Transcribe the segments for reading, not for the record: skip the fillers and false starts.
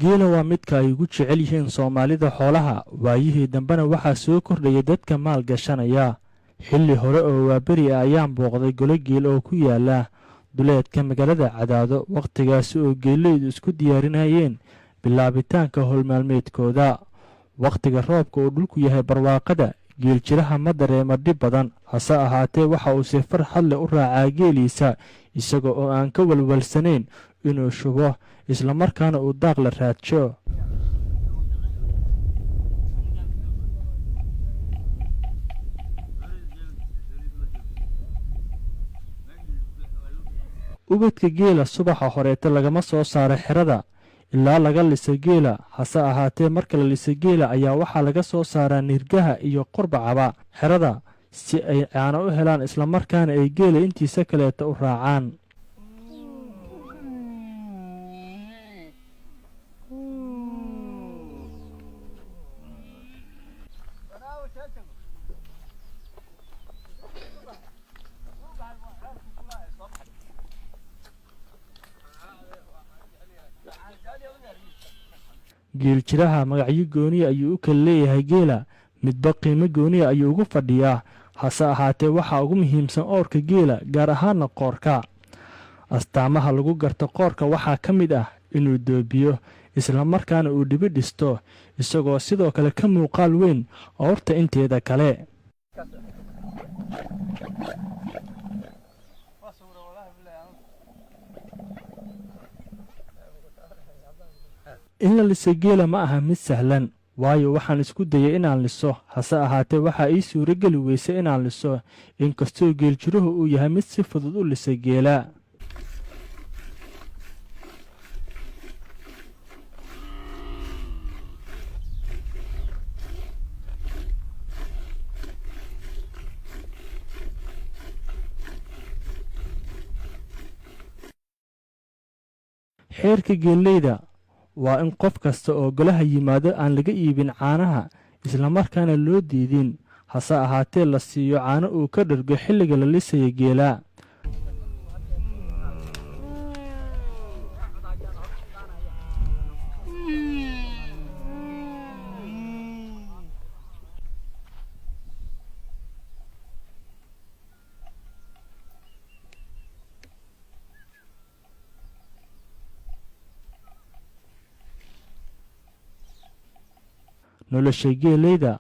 geela waa midka ay ugu jecel yihiin Soomaalida xoolaha waayihii dambena waxaa soo kordhaya dadka maal gashanaya xilli hore oo waabari ayaan booqday gole geel oo ku yaala duleedka magaalada Cadaado waqtigaas oo geeleydu isku diyaarinayeen bilaabitaanka howlmaalmeedkooda waqtiga roobka oo dhulku yahay barwaaqada geel jiraha ma dareema dhib badan hase ahaatee waxa uu si farxad leh u raacaa geeliisa isagoo oo aan ka walwalsanayn inuu shubo isla markaana uu daaq la raadsho ubadka geela subaxa horeeta lagama soo saaro xirada ilaa laga liso geela hase ahaatee marka la liso geela ayaa waxaa laga soo saaraa nirgaha iyo qurbacaba xirada si ay caano u helaan isla markaana ay geela intiisa kaleeta u raacaan geel jiraha magacyo gooni ayuu u kala leeyahay geela midba qiimo gooni ayuu ugu fadhiyaa hase ahaatee waxa ugu muhiimsan oorka geela gaar ahaan qoorka astaamaha lagu garto qoorka waxaa ka mid ah inuu doobiyo isla markaana uu dhibi dhisto isagoo sidoo kale ka muuqaal weyn oorta inteeda kale in la liso geela ma aha mid sahlan waayo waxaan isku dayay inaan liso hase ahaatee waxaa ii suuro geli weysa inaan liso inkastoo geel jiruhu uu yahay mid si fudud u lisa geela xeerka geeleyda waa in qof kasta oo golaha yimaado aan laga iibin caanaha isla markaana loo diidin hase ahaatee la siiyo caano uu ka dhargo xilliga la lisaya geela nolosha geeleyda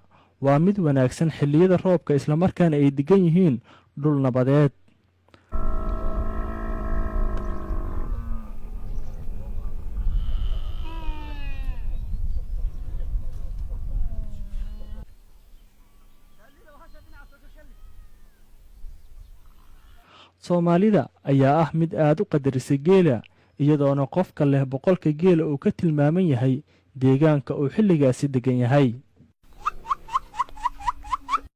waa mid wanaagsan xilliyada roobka isla markaana ay degan yihiin dhul nabadeed Soomaalida ayaa ah mid aad u qadarisa geela iyadoona qofka leh boqolka geela uu ka tilmaaman yahay deegaanka uu xilligaasi degan yahay